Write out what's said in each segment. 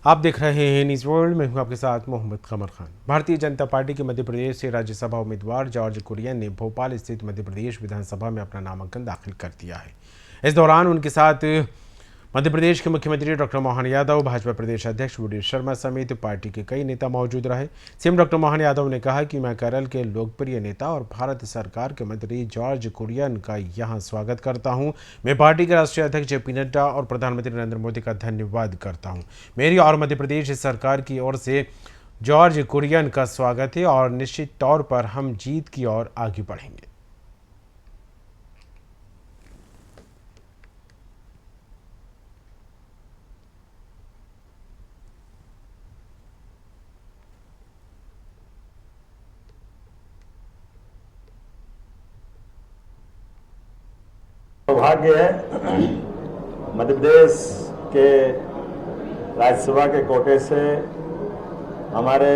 आप देख रहे हैं न्यूज़ वर्ल्ड में, हूं आपके साथ मोहम्मद कमर खान। भारतीय जनता पार्टी के मध्य प्रदेश से राज्यसभा उम्मीदवार जॉर्ज कुरियन ने भोपाल स्थित मध्य प्रदेश विधानसभा में अपना नामांकन दाखिल कर दिया है। इस दौरान उनके साथ मध्य प्रदेश के मुख्यमंत्री डॉक्टर मोहन यादव, भाजपा प्रदेश अध्यक्ष वी शर्मा समेत पार्टी के कई नेता मौजूद रहे। सीएम डॉक्टर मोहन यादव ने कहा कि मैं केरल के लोकप्रिय नेता और भारत सरकार के मंत्री जॉर्ज कुरियन का यहां स्वागत करता हूं। मैं पार्टी के राष्ट्रीय अध्यक्ष जेपी नड्डा और प्रधानमंत्री नरेंद्र मोदी का धन्यवाद करता हूं। मेरी और मध्य प्रदेश सरकार की ओर से जॉर्ज कुरियन का स्वागत है और निश्चित तौर पर हम जीत की ओर आगे बढ़ेंगे। सौभाग्य है मध्य प्रदेश के राज्यसभा के कोटे से हमारे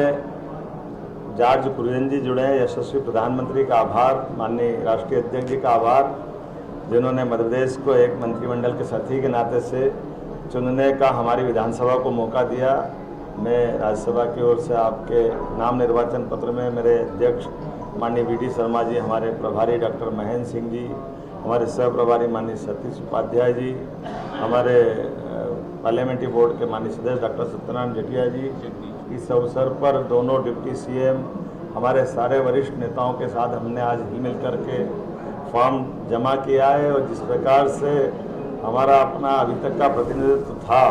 जॉर्ज कुरियन जी जुड़े हैं। यशस्वी प्रधानमंत्री का आभार, माननीय राष्ट्रीय अध्यक्ष जी का आभार, जिन्होंने मध्य प्रदेश को एक मंत्रिमंडल के साथी के नाते से चुनने का हमारी विधानसभा को मौका दिया। मैं राज्यसभा की ओर से आपके नाम निर्वाचन पत्र में मेरे अध्यक्ष माननीय वी शर्मा जी, हमारे प्रभारी डॉक्टर महेंद्र सिंह जी, हमारे सह प्रभारी माननीय सतीश उपाध्याय जी, हमारे पार्लियामेंट्री बोर्ड के माननीय सदस्य डॉक्टर सत्यनारायण जटिया जी, इस अवसर पर दोनों डिप्टी सीएम, हमारे सारे वरिष्ठ नेताओं के साथ हमने आज ही मिलकर के फॉर्म जमा किया है। और जिस प्रकार से हमारा अपना अभी तक का प्रतिनिधित्व था,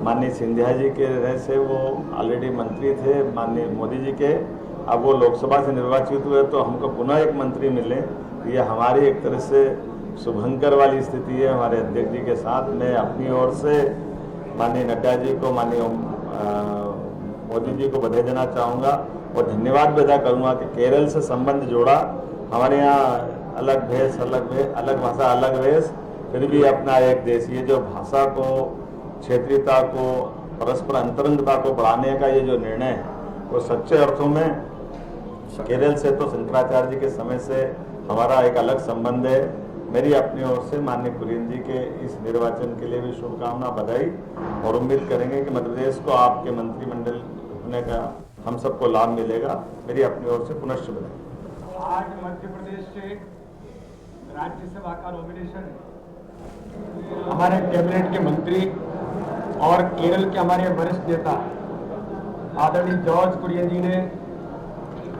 माननीय सिंधिया जी के रहे से वो ऑलरेडी मंत्री थे माननीय मोदी जी के, अब वो लोकसभा से निर्वाचित हुए तो हमको पुनः एक मंत्री मिले। ये हमारी एक तरह से शुभंकर वाली स्थिति है। हमारे अध्यक्ष जी के साथ मैं अपनी ओर से माननीय नड्डा जी को, माननीय मोदी जी को बधाई देना चाहूँगा और धन्यवाद भी अदा करूँगा कि केरल से संबंध जोड़ा। हमारे यहाँ अलग भेष, अलग भाषा, अलग वेश, फिर भी अपना एक देश। ये जो भाषा को, क्षेत्रीयता को, परस्पर अंतरंगता को बढ़ाने का ये जो निर्णय है, वो सच्चे अर्थों में केरल से तो शंकराचार्य जी के समय से हमारा एक अलग संबंध है। मेरी अपनी ओर से माननीय कुरियन जी के इस निर्वाचन के लिए भी शुभकामना, बधाई, और उम्मीद करेंगे कि मध्य प्रदेश को आपके मंत्रिमंडल होने का हम सबको लाभ मिलेगा। मेरी अपनी ओर से पुनश्च बधाई। आज मध्य प्रदेश से राज्यसभा का नॉमिनेशन हमारे कैबिनेट के मंत्री और केरल के हमारे वरिष्ठ नेता आदरणीय जॉर्ज कुरियन जी ने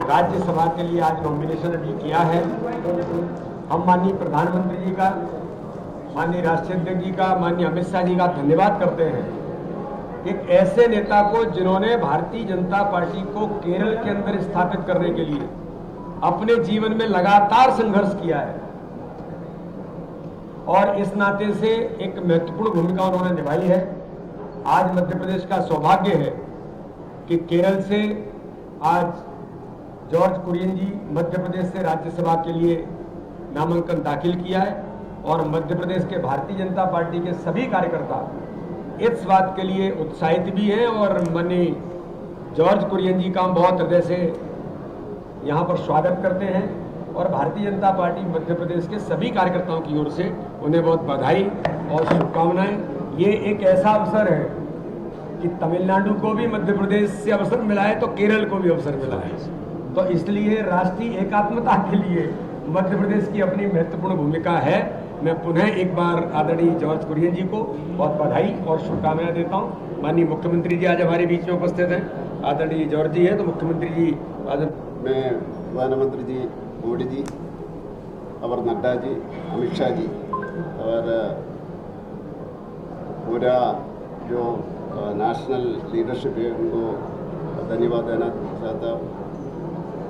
राज्यसभा के लिए आज नॉमिनेशन अभी किया है। हम माननीय प्रधानमंत्री जी का, माननीय राष्ट्रीय अध्यक्ष जी का, माननीय अमित शाह जी का धन्यवाद करते हैं, एक ऐसे नेता को जिन्होंने भारतीय जनता पार्टी को केरल के अंदर स्थापित करने के लिए अपने जीवन में लगातार संघर्ष किया है और इस नाते से एक महत्वपूर्ण भूमिका उन्होंने निभाई है। आज मध्य प्रदेश का सौभाग्य है कि केरल से आज जॉर्ज कुरियन जी मध्य प्रदेश से राज्यसभा के लिए नामांकन दाखिल किया है और मध्य प्रदेश के भारतीय जनता पार्टी के सभी कार्यकर्ता इस बात के लिए उत्साहित भी हैं और माननीय जॉर्ज कुरियन जी का हम बहुत हृदय से यहाँ पर स्वागत करते हैं और भारतीय जनता पार्टी मध्य प्रदेश के सभी कार्यकर्ताओं की ओर से उन्हें बहुत बधाई और शुभकामनाएं। ये एक ऐसा अवसर है कि तमिलनाडु को भी मध्य प्रदेश से अवसर मिला है तो केरल को भी अवसर मिला है, तो इसलिए राष्ट्रीय एकात्मता के लिए मध्य प्रदेश की अपनी महत्वपूर्ण भूमिका है। मैं पुनः एक बार आदरणीय जॉर्ज कुरियन जी को बहुत बधाई और शुभकामनाएं देता हूं। माननीय मुख्यमंत्री जी आज हमारे बीच में उपस्थित हैं। आदरणीय जॉर्ज जी है तो मुख्यमंत्री जी आज मैं प्रधानमंत्री जी मोदी जी और नड्डा जी, अमित शाह जी और पूरा जो नेशनल लीडरशिप है उनको धन्यवाद देना चाहता हूँ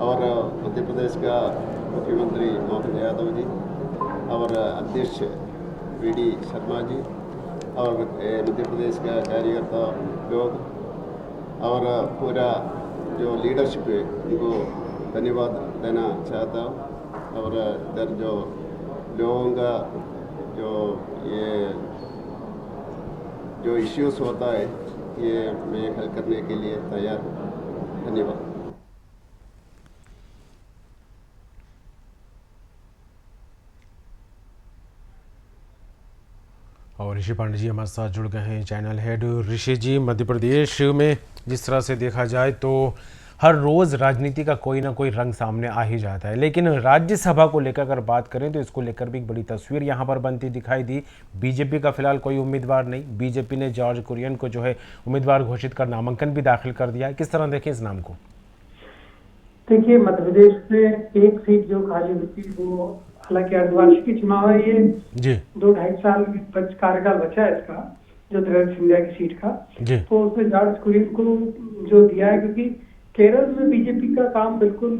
और मध्य प्रदेश का मुख्यमंत्री मोहन यादव जी और अध्यक्ष वी शर्मा जी और मध्य प्रदेश का कार्यकर्ता लोग और पूरा जो लीडरशिप है उनको धन्यवाद देना चाहता हूँ। और इधर जो लोगों का जो इश्यूज होता है ये मैं हल करने के लिए तैयार हूँ। धन्यवाद। और और ऋषि पांडे जी हमारे साथ जुड़ गए हैं, चैनल हेड। ऋषि जी, मध्य प्रदेश में जिस तरह से देखा जाए तो हर रोज़ राजनीति का कोई ना कोई रंग सामने आ ही जाता है, लेकिन राज्यसभा को लेकर अगर बात करें तो इसको लेकर भी एक बड़ी तस्वीर यहाँ पर बनती दिखाई दी। बीजेपी का फिलहाल कोई उम्मीदवार नहीं, बीजेपी ने जॉर्ज कुरियन को जो है उम्मीदवार घोषित कर नामांकन भी दाखिल कर दिया है। किस तरह देखें इस नाम को? देखिए, मध्य प्रदेश में एक सीट जो खाली हुई थी वो हालांकि अर्धवार्षिक चुनाव है, ये जी 2-2.5 साल कार्यकाल बचा है इसका, जो देवेंद्र सिंधिया की सीट का। जी तो उसमें जॉर्ज कुरियन को जो दिया है, क्योंकि केरल में बीजेपी का काम बिल्कुल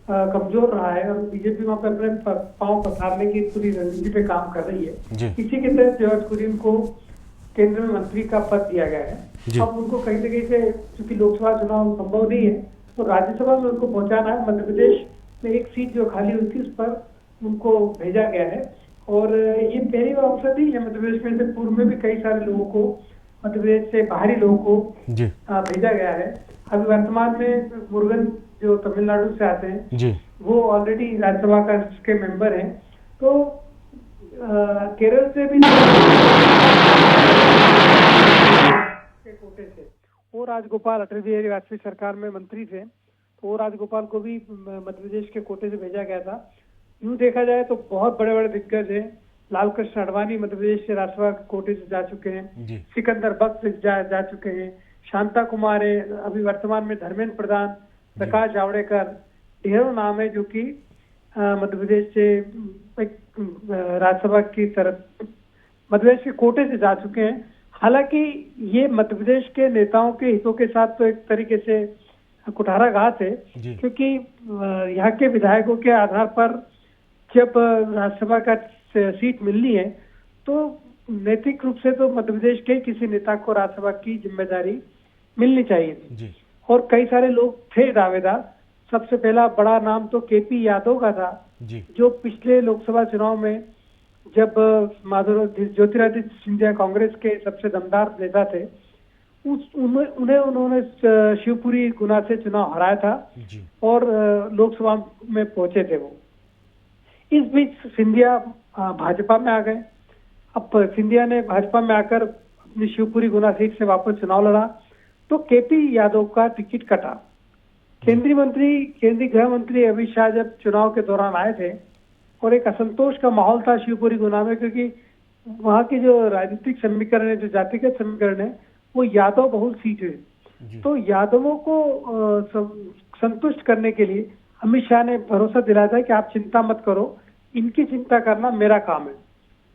कमजोर रहा है और बीजेपी वहाँ पे अपने पांव पसारने की पूरी रणनीति पे काम कर रही है। जी इसी के तहत जॉर्ज कुरियन को केंद्र में मंत्री का पद दिया गया जी। है। अब उनको कहीं ना कहीं से, चूंकि लोकसभा चुनाव संभव नहीं है, तो राज्यसभा में उनको पहुंचाना है। मध्य प्रदेश में एक सीट जो खाली हुई थी उस पर उनको भेजा गया है और ये पहली बार अवसर नहीं है मध्य प्रदेश में। से पूर्व में भी कई सारे लोगों को, मध्य प्रदेश से बाहरी लोगों को जी भेजा गया है। अभी वर्तमान में मुरुगन जो तमिलनाडु से आते हैं जी वो ऑलरेडी राज्यसभा के मेंबर हैं। तो केरल से भी कोटे से वो राजगोपाल, अटल बिहारी वाजपेयी सरकार में मंत्री थे, तो वो राजगोपाल को भी मध्य प्रदेश के कोटे से भेजा गया था। यूं देखा जाए तो बहुत बड़े बड़े दिग्गज हैं। लाल कृष्ण आडवाणी मध्य प्रदेश से राज्यसभा कोटे से जा चुके हैं, जी सिकंदर बख्श जा चुके हैं, शांता कुमार है, अभी वर्तमान में धर्मेंद्र प्रधान, प्रकाश जावड़ेकर, ढेरों नाम है जो कि मध्य प्रदेश से एक राज्यसभा की तरफ मध्य प्रदेश के कोटे से जा चुके हैं। हालांकि ये मध्य प्रदेश के नेताओं के हितों के साथ तो एक तरीके से कुठाराघात है, जी। क्योंकि यहाँ के विधायकों के आधार पर जब राज्यसभा का सीट मिलनी है तो नैतिक रूप से तो मध्य प्रदेश के किसी नेता को राज्यसभा की जिम्मेदारी मिलनी चाहिए थी जी और कई सारे लोग थे दावेदार। सबसे पहला बड़ा नाम तो केपी यादव का था, जी जो पिछले लोकसभा चुनाव में जब ज्योतिरादित्य सिंधिया कांग्रेस के सबसे दमदार नेता थे, उन्होंने शिवपुरी गुना से चुनाव हराया था जी और लोकसभा में पहुंचे थे वो। इस बीच सिंधिया भाजपा में आ गए। अब सिंधिया ने भाजपा में आकर अपनी शिवपुरी गुना सीट से वापस चुनाव लड़ा तो केपी यादव का टिकट कटा। केंद्रीय गृह मंत्री अमित शाह जब चुनाव के दौरान आए थे और एक असंतोष का माहौल था शिवपुरी गुना में, क्योंकि वहाँ की जो राजनीतिक समीकरण है, जो जातिगत समीकरण है, वो यादव बहुल सीट है। तो यादवों को संतुष्ट करने के लिए अमित शाह ने भरोसा दिलाया था कि आप चिंता मत करो, इनकी चिंता करना मेरा काम है।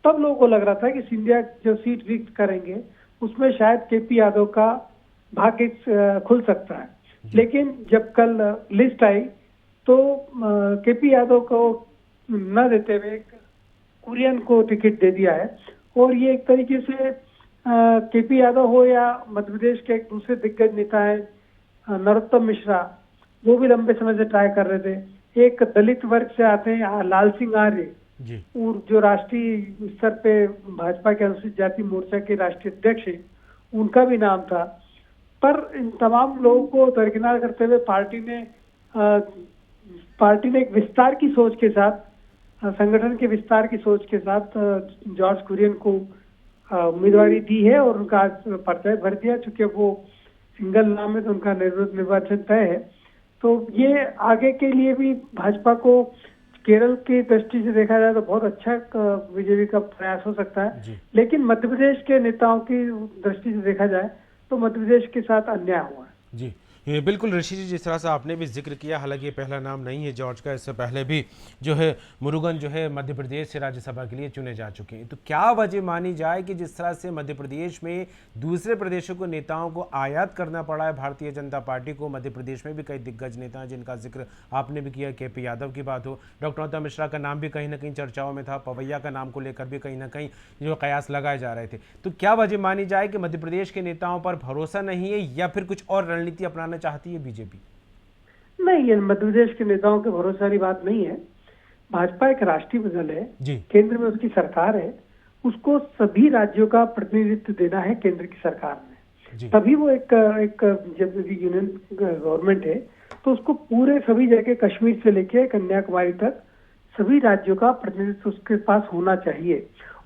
तब लोगों को लग रहा था कि सिंधिया जो सीट रिक्त करेंगे उसमें शायद केपी यादव का भाग्य खुल सकता है। लेकिन जब कल लिस्ट आई तो केपी यादव को न देते हुए कुरियन को टिकट दे दिया है और ये एक तरीके से केपी यादव हो या मध्य प्रदेश के एक दूसरे दिग्गज नेता है नरोत्तम मिश्रा, वो भी लंबे समय से ट्राई कर रहे थे। एक दलित वर्ग से आते हैं लाल सिंह आर्य, जो राष्ट्रीय स्तर पे भाजपा के अनुसूचित जाति मोर्चा के राष्ट्रीय अध्यक्ष हैं, उनका भी नाम था। पर इन तमाम लोगों को दरकिनार करते हुए पार्टी ने एक विस्तार की सोच के साथ, संगठन के विस्तार की सोच के साथ जॉर्ज कुरियन को उम्मीदवारी दी है और उनका आज पर्चा भर दिया। चूंकि वो सिंगल नाम है तो उनका निर्वाचन तय है। तो ये आगे के लिए भी भाजपा को केरल की दृष्टि से देखा जाए तो बहुत अच्छा बीजेपी का प्रयास हो सकता है, लेकिन मध्य प्रदेश के नेताओं की दृष्टि से देखा जाए तो मध्य प्रदेश के साथ अन्याय हुआ है। जी ये बिल्कुल ऋषि जी, जिस तरह से आपने भी जिक्र किया, हालांकि ये पहला नाम नहीं है जॉर्ज का, इससे पहले भी जो है मुरुगन जो है मध्य प्रदेश से राज्यसभा के लिए चुने जा चुके हैं। तो क्या वजह मानी जाए कि जिस तरह से मध्य प्रदेश में दूसरे प्रदेशों को नेताओं को आयात करना पड़ा है भारतीय जनता पार्टी को? मध्य प्रदेश में भी कई दिग्गज नेता हैं जिनका जिक्र आपने भी किया, केपी यादव की बात हो, डॉक्टर नरोत्तम मिश्रा का नाम भी कहीं ना कहीं चर्चाओं में था, पवैया का नाम को लेकर भी कहीं ना कहीं जो कयास लगाए जा रहे थे। तो क्या वजह मानी जाए कि मध्य प्रदेश के नेताओं पर भरोसा नहीं है या फिर कुछ और रणनीति अपनाना चाहती है बीजेपी? नहीं, ये मध्य प्रदेश के नेताओं के भरोसे वाली बात नहीं है। भाजपा एक राष्ट्रीय दल है, केंद्र में उसकी सरकार है, उसको सभी राज्यों का प्रतिनिधित्व देना है केंद्र की सरकार में, तभी वो एक जब यूनियन गवर्नमेंट है तो उसको पूरे सभी जगह कश्मीर से लेके कन्याकुमारी तक सभी राज्यों का प्रतिनिधित्व उसके पास होना चाहिए।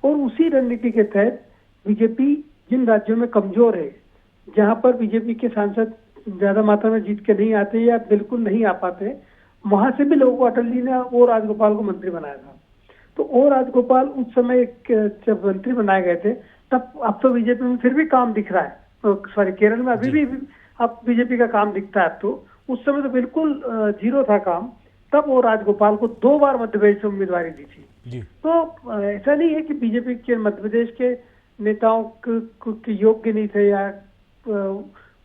और उसी रणनीति के तहत बीजेपी जिन राज्यों में कमजोर है, जहां पर बीजेपी के सांसद ज्यादा मात्रा में जीत के नहीं आते या बिल्कुल नहीं आ पाते, वहां से भी लोगों को अटल जी ने ओ राजगोपाल को मंत्री बनाया था। तो ओ राजगोपाल उस समय जब मंत्री बनाए गए थे, तब अब तो बीजेपी में फिर भी काम दिख रहा है, सॉरी केरल में अभी भी अब बीजेपी का काम दिखता है। तो उस समय तो बिल्कुल जीरो था काम, तब वो राजगोपाल को 2 बार मध्य प्रदेश से उम्मीदवारी दी थी। तो ऐसा नहीं है कि बीजेपी के मध्य प्रदेश के नेताओं के योग्य नहीं थे या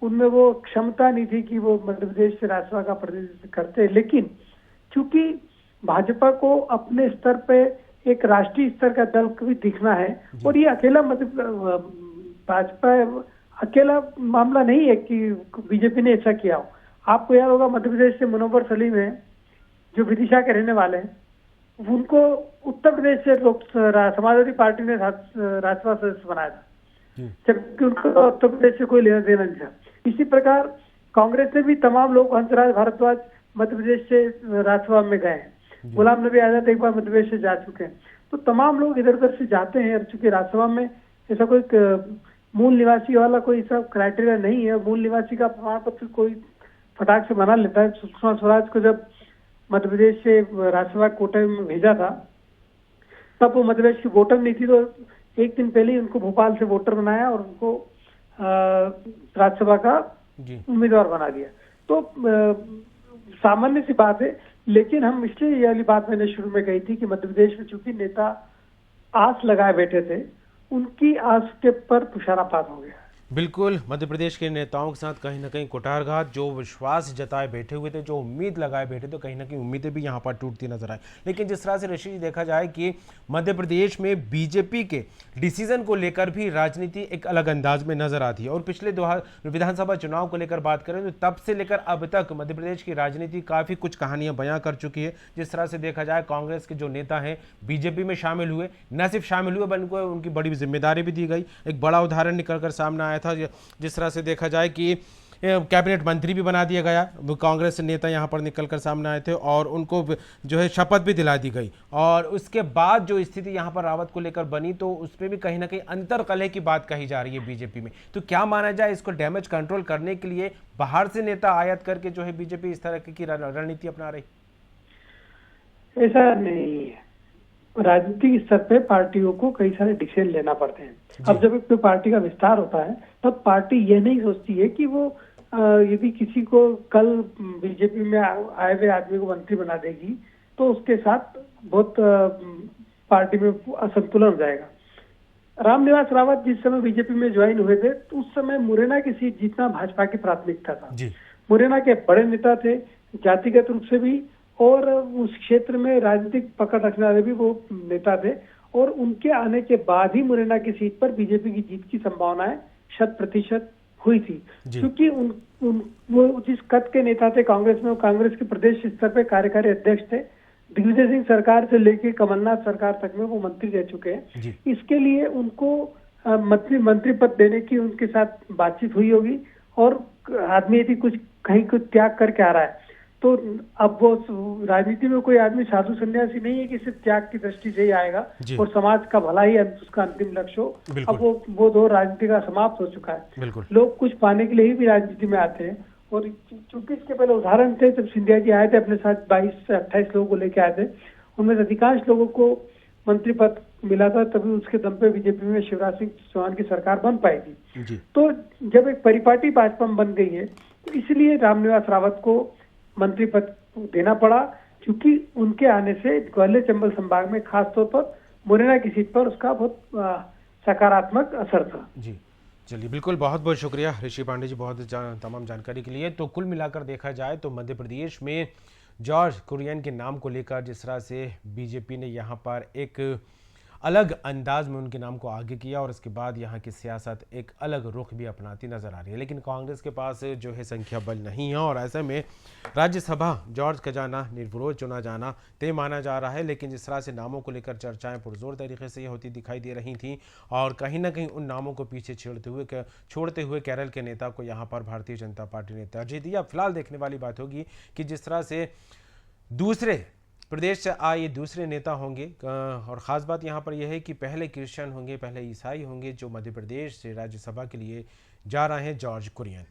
उनमें वो क्षमता नहीं थी कि वो मध्य प्रदेश से राज्यसभा का प्रतिनिधित्व करते, लेकिन चूंकि भाजपा को अपने स्तर पे एक राष्ट्रीय स्तर का दल भी दिखना है, और ये अकेला भाजपा अकेला मामला नहीं है कि बीजेपी ने ऐसा किया हो। आपको याद होगा मध्य प्रदेश से मुनव्वर सलीम है जो विदिशा के रहने वाले हैं, उनको उत्तर प्रदेश से समाजवादी पार्टी ने राज्यसभा सदस्य बनाया था, जबकि उनको उत्तर प्रदेश से कोई लेना देना नहीं था। इसी प्रकार कांग्रेस से भी तमाम लोग, हंसराज भारद्वाज मध्य प्रदेश से राज्यसभा में गए हैं, गुलाम नबी आजाद एक बार मध्य प्रदेश से जा चुके हैं। तो तमाम लोग इधर उधर से जाते हैं, और चूंकि राज्यसभा में ऐसा कोई मूल निवासी वाला कोई ऐसा क्राइटेरिया नहीं है, मूल निवासी का प्रमाण पत्र कोई फटाक से बना लेता है। सुषमा स्वराज को जब मध्य प्रदेश से राज्यसभा कोटे में भेजा था, तब वो मध्य प्रदेश की वोटर नहीं थी, तो एक दिन पहले ही उनको भोपाल से वोटर बनाया और उनको राज्यसभा का उम्मीदवार बना दिया। तो सामान्य सी बात है, लेकिन हम इसलिए ये वाली बात मैंने शुरू में कही थी कि मध्य प्रदेश में चूंकि नेता आस लगाए बैठे थे, उनकी आस के पर तुषारापात हो गया। बिल्कुल, मध्य प्रदेश के नेताओं के साथ कहीं ना कहीं कुठारघात, जो विश्वास जताए बैठे हुए थे, जो उम्मीद लगाए बैठे थे, कहीं ना कहीं उम्मीदें भी यहाँ पर टूटती नजर आई। लेकिन जिस तरह से ऋषि जी देखा जाए कि मध्य प्रदेश में बीजेपी के डिसीजन को लेकर भी राजनीति एक अलग अंदाज में नजर आती है, और पिछले विधानसभा चुनाव को लेकर बात करें तो तब से लेकर अब तक मध्य प्रदेश की राजनीति काफ़ी कुछ कहानियां बयां कर चुकी है। जिस तरह से देखा जाए, कांग्रेस के जो नेता हैं बीजेपी में शामिल हुए, न सिर्फ शामिल हुए बल्कि उनकी बड़ी जिम्मेदारी भी दी गई। एक बड़ा उदाहरण निकल कर सामने आया था, जिस तरह से देखा जाए कि कैबिनेट मंत्री भी बना दिया गया, वो कांग्रेस नेता यहां पर निकलकर सामने आए थे और उनको जो है शपथ भी दिला दी गई। और उसके बाद जो स्थिति यहां पर रावत को लेकर बनी, तो उसमें भी कहीं ना कहीं अंतर कलह की बात कही जा रही है बीजेपी में। तो क्या माना जाए, इसको डैमेज कंट्रोल करने के लिए बाहर से नेता आयात करके जो है बीजेपी इस तरह की रणनीति अपना रही? ऐसा नहीं है, राजनीतिक स्तर पे पार्टियों को कई सारे डिसीजन लेना पड़ते हैं। अब जब एक पार्टी का विस्तार होता है, तब पार्टी ये नहीं सोचती है कि वो यदि किसी को कल बीजेपी में आए हुए आदमी को मंत्री बना देगी तो उसके साथ बहुत पार्टी में असंतुलन हो जाएगा। रामनिवास रावत जिस समय बीजेपी में ज्वाइन हुए थे, तो उस समय मुरैना की सीट जीतना भाजपा की प्राथमिकता था। मुरैना के बड़े नेता थे, जातिगत रूप से भी, और उस क्षेत्र में राजनीतिक पकड़ रखने वाले भी वो नेता थे, और उनके आने के बाद ही मुरैना की सीट पर बीजेपी की जीत की संभावनाएं 100% हुई थी। क्योंकि वो जिस कद के नेता थे कांग्रेस में, वो कांग्रेस के प्रदेश स्तर पर कार्यकारी अध्यक्ष थे। दिग्विजय सिंह सरकार से लेकर कमलनाथ सरकार तक में वो मंत्री रह चुके हैं। इसके लिए उनको मंत्री पद देने की उनके साथ बातचीत हुई होगी, और आदमी यदि कहीं कुछ त्याग करके आ रहा है, तो अब वो राजनीति में कोई आदमी साधु सन्यासी नहीं है कि सिर्फ त्याग की दृष्टि से ही आएगा और समाज का भला ही उसका अंतिम लक्ष्य हो। अब वो दौर राजनीति का समाप्त हो चुका है। लोग कुछ पाने के लिए ही भी राजनीति में आते हैं, और चूंकि इसके पहले उदाहरण थे, जब सिंधिया जी आए थे अपने साथ 22 से 28 लोगों को लेके आए थे, उनमें से अधिकांश लोगों को मंत्री पद मिला था, तभी उसके दम पे बीजेपी में शिवराज सिंह चौहान की सरकार बन पाई थी। तो जब एक परिपाटी भाजपा में बन गई है, तो इसलिए रामनिवास रावत को मंत्री पद देना पड़ा, क्योंकि उनके आने से ग्वालियर चंबल संभाग में खासतौर पर मुरैना की सीट पर उसका बहुत सकारात्मक असर था। जी चलिए, बिल्कुल, बहुत बहुत शुक्रिया ऋषि पांडे जी, बहुत तमाम जानकारी के लिए। तो कुल मिलाकर देखा जाए तो मध्य प्रदेश में जॉर्ज कुरियन के नाम को लेकर जिस तरह से बीजेपी ने यहाँ पर एक अलग अंदाज में उनके नाम को आगे किया, और उसके बाद यहाँ की सियासत एक अलग रुख भी अपनाती नजर आ रही है। लेकिन कांग्रेस के पास जो है संख्या बल नहीं है, और ऐसे में राज्यसभा जॉर्ज का जाना निर्विरोध चुना जाना तय माना जा रहा है। लेकिन जिस तरह से नामों को लेकर चर्चाएं पुरजोर तरीके से होती दिखाई दे रही थी, और कहीं ना कहीं उन नामों को पीछे छोड़ते हुए केरल के नेता को यहाँ पर भारतीय जनता पार्टी ने तरजीह दी। अब फिलहाल देखने वाली बात होगी कि जिस तरह से दूसरे प्रदेश से आए ये दूसरे नेता होंगे और ख़ास बात यहाँ पर यह है कि पहले क्रिश्चियन होंगे, पहले ईसाई होंगे जो मध्य प्रदेश से राज्यसभा के लिए जा रहे हैं जॉर्ज कुरियन।